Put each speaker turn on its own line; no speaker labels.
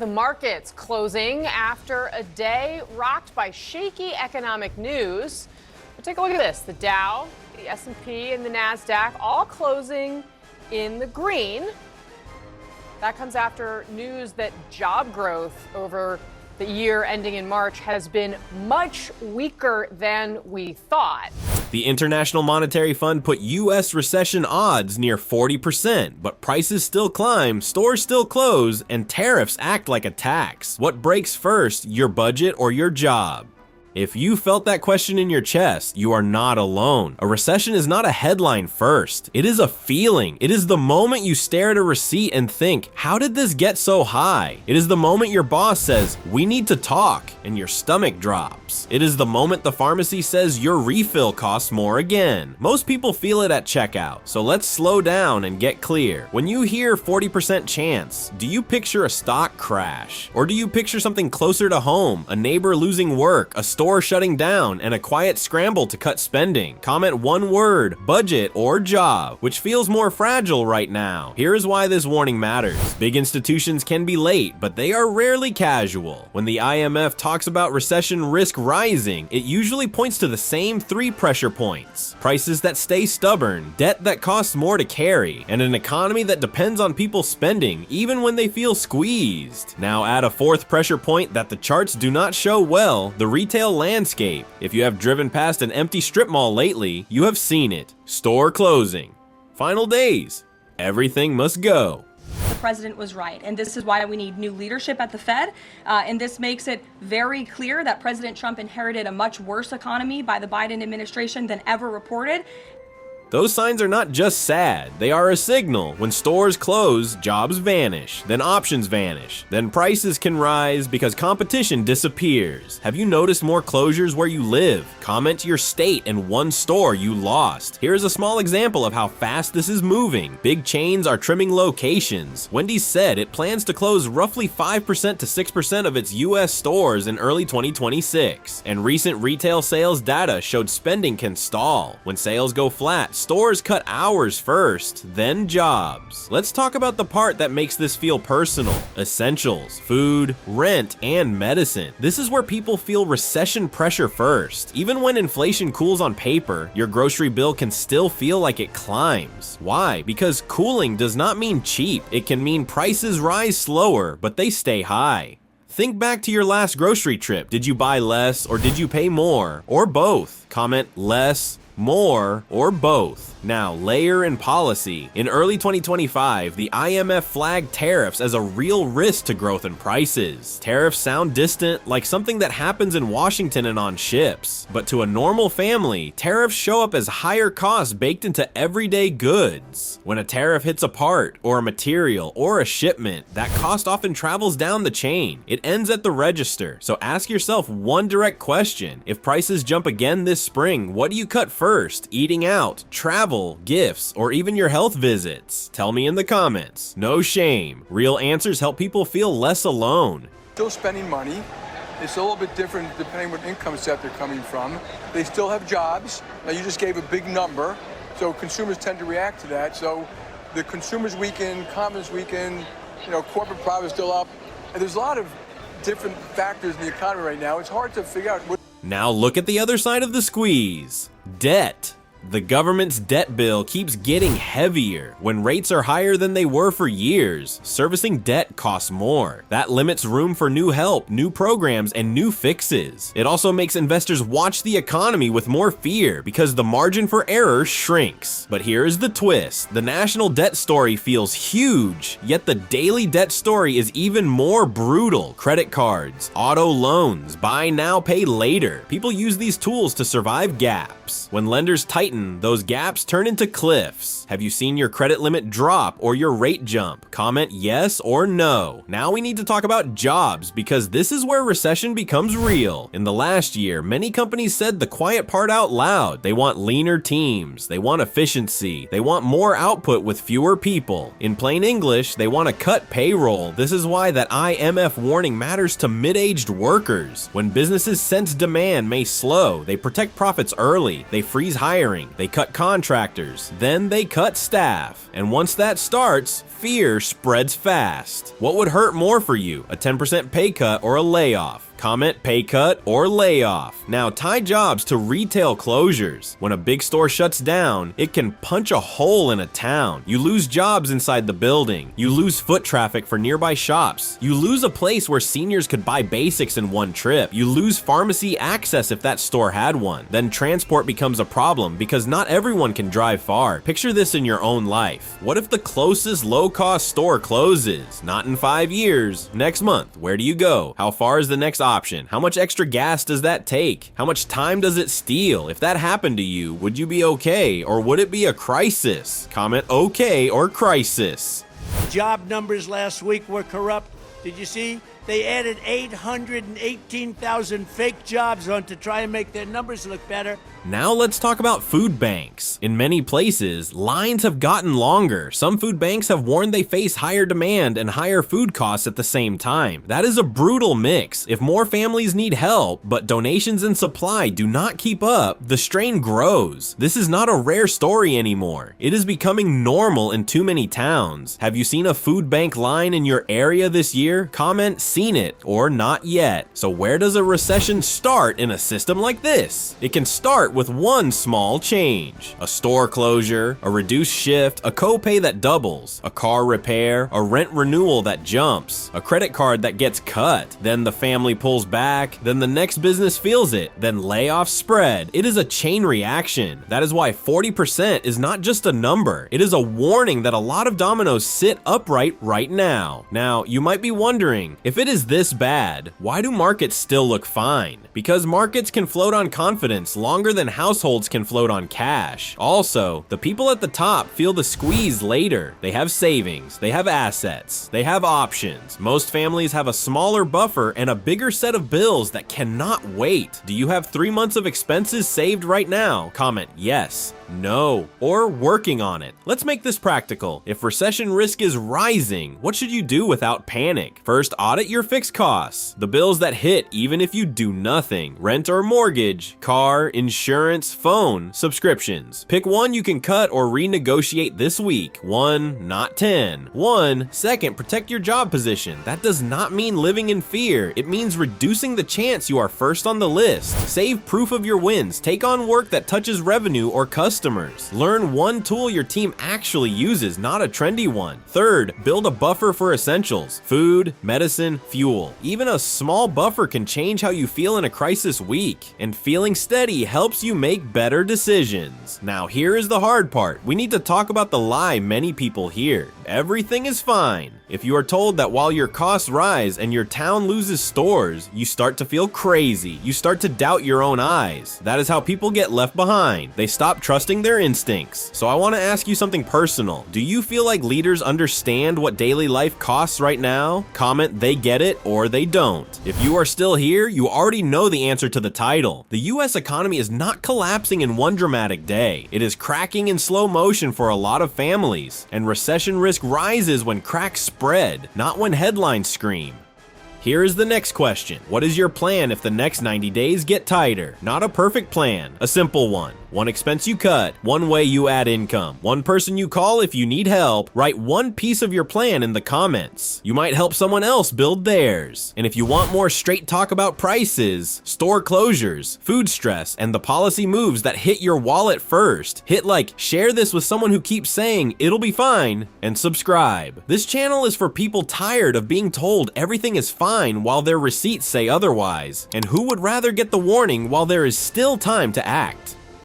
The markets closing after a day rocked by shaky economic news. But take a look at this. The Dow, the S&P, and the NASDAQ all closing in the green. That comes after news that job growth over the year ending in March has been much weaker than we thought.
The International Monetary Fund put U.S. recession odds near 40%, but prices still climb, stores still close, and tariffs act like a tax. What breaks first, your budget or your job? If you felt that question in your chest, you are not alone. A recession is not a headline first. It is a feeling. It is the moment you stare at a receipt and think, how did this get so high? It is the moment your boss says, we need to talk, and your stomach drops. It is the moment the pharmacy says your refill costs more again. Most people feel it at checkout, so let's slow down and get clear. When you hear 40% chance, do you picture a stock crash? Or do you picture something closer to home, a neighbor losing work, a store shutting down, and a quiet scramble to cut spending? Comment one word, budget or job, which feels more fragile right now. Here is why this warning matters. Big institutions can be late, but they are rarely casual. When the IMF talks about recession risk rising, it usually points to the same three pressure points: prices that stay stubborn, debt that costs more to carry, and an economy that depends on people spending even when they feel squeezed. Now add a fourth pressure point that the charts do not show well: the retail landscape. If you have driven past an empty strip mall lately, you have seen it. Store closing. Final days. Everything must go.
The president was right, and this is why we need new leadership at the Fed, and this makes it very clear that President Trump inherited a much worse economy by the Biden administration than ever reported.
Those signs are not just sad, they are a signal. When stores close, jobs vanish, then options vanish, then prices can rise because competition disappears. Have you noticed more closures where you live? Comment your state and one store you lost. Here's a small example of how fast this is moving. Big chains are trimming locations. Wendy's said it plans to close roughly 5% to 6% of its US stores in early 2026. And recent retail sales data showed spending can stall. When sales go flat, stores cut hours first, then jobs. Let's talk about the part that makes this feel personal: essentials, food, rent, and medicine. This is where people feel recession pressure first. Even when inflation cools on paper, your grocery bill can still feel like it climbs. Why? Because cooling does not mean cheap. It can mean prices rise slower, but they stay high. Think back to your last grocery trip. Did you buy less or did you pay more? Or both? Comment less, more, or both. Now, layer in policy. In early 2025, the IMF flagged tariffs as a real risk to growth and prices. Tariffs sound distant, like something that happens in Washington and on ships. But to a normal family, tariffs show up as higher costs baked into everyday goods. When a tariff hits a part, or a material, or a shipment, that cost often travels down the chain. It ends at the register. So ask yourself one direct question: if prices jump again this spring, what do you cut first? Eating out, travel, gifts, or even your health visits? Tell me in the comments. No shame. Real answers help people feel less alone.
Still spending money. It's a little bit different depending what income set they're coming from. They still have jobs. Now you just gave a big number, so consumers tend to react to that. So the consumers weaken, confidence weaken, corporate profit is still up. And there's a lot of different factors in the economy right now. It's hard to figure out what.
Now look at the other side of the squeeze. Debt. The government's debt bill keeps getting heavier. When rates are higher than they were for years, servicing debt costs more. That limits room for new help, new programs, and new fixes. It also makes investors watch the economy with more fear because the margin for error shrinks. But here's the twist. The national debt story feels huge, yet the daily debt story is even more brutal. Credit cards, auto loans, buy now, pay later. People use these tools to survive gaps. When lenders tighten, those gaps turn into cliffs. Have you seen your credit limit drop or your rate jump? Comment yes or no. Now we need to talk about jobs, because this is where recession becomes real. In the last year, many companies said the quiet part out loud. They want leaner teams. They want efficiency. They want more output with fewer people. In plain English, they want to cut payroll. This is why that IMF warning matters to mid-aged workers. When businesses sense demand may slow, they protect profits early. They freeze hiring. brink. They cut contractors, then they cut staff. And once that starts, fear spreads fast. What would hurt more for you, a 10% pay cut or a layoff? Comment pay cut or layoff. Now tie jobs to retail closures. When a big store shuts down, it can punch a hole in a town. You lose jobs inside the building. You lose foot traffic for nearby shops. You lose a place where seniors could buy basics in one trip. You lose pharmacy access if that store had one. Then transport becomes a problem because not everyone can drive far. Picture this in your own life. What if the closest low-cost store closes? Not in 5 years. Next month, where do you go? How far is the next option? How much extra gas does that take? How much time does it steal? If that happened to you, would you be okay or would it be a crisis? Comment okay or crisis.
Job numbers last week were corrupt. Did you see? They added 818,000 fake jobs on to try and make their numbers look better.
Now let's talk about food banks. In many places, lines have gotten longer. Some food banks have warned they face higher demand and higher food costs at the same time. That is a brutal mix. If more families need help, but donations and supply do not keep up, the strain grows. This is not a rare story anymore. It is becoming normal in too many towns. Have you seen a food bank line in your area this year? Comment seen it or not yet. So where does a recession start in a system like this? It can start with one small change. A store closure, a reduced shift, a copay that doubles, a car repair, a rent renewal that jumps, a credit card that gets cut, then the family pulls back, then the next business feels it, then layoffs spread. It is a chain reaction. That is why 40% is not just a number. It is a warning that a lot of dominoes sit upright right now. Now, you might be wondering, if it is this bad, why do markets still look fine? Because markets can float on confidence longer than households can float on cash. Also, the people at the top feel the squeeze later. They have savings, they have assets, they have options. Most families have a smaller buffer and a bigger set of bills that cannot wait. Do you have 3 months of expenses saved right now? Comment yes, no, or working on it. Let's make this practical. If recession risk is rising, what should you do without panic? First, audit your fixed costs, the bills that hit even if you do nothing. Rent or mortgage, car, insurance, phone, subscriptions. Pick one you can cut or renegotiate this week. 1, not 10. 1. Second, protect your job position. That does not mean living in fear. It means reducing the chance you are first on the list. Save proof of your wins. Take on work that touches revenue or customers. Learn one tool your team actually uses, not a trendy one. Third, build a buffer for essentials. Food, medicine, fuel. Even a small buffer can change how you feel in a crisis week. And feeling steady helps you make better decisions. Now here is the hard part. We need to talk about the lie many people hear. Everything is fine. If you are told that while your costs rise and your town loses stores, you start to feel crazy. You start to doubt your own eyes. That is how people get left behind. They stop trusting their instincts. So I want to ask you something personal. Do you feel like leaders understand what daily life costs right now? Comment they get it or they don't. If you are still here, you already know the answer to the title. The US economy is not collapsing in one dramatic day. It is cracking in slow motion for a lot of families. And recession risk rises when cracks spread, not when headlines scream. Here is the next question. What is your plan if the next 90 days get tighter? Not a perfect plan, a simple one. One expense you cut, one way you add income, one person you call if you need help. Write one piece of your plan in the comments. You might help someone else build theirs. And if you want more straight talk about prices, store closures, food stress, and the policy moves that hit your wallet first, hit like, share this with someone who keeps saying it'll be fine, and subscribe. This channel is for people tired of being told everything is fine while their receipts say otherwise. And who would rather get the warning while there is still time to act?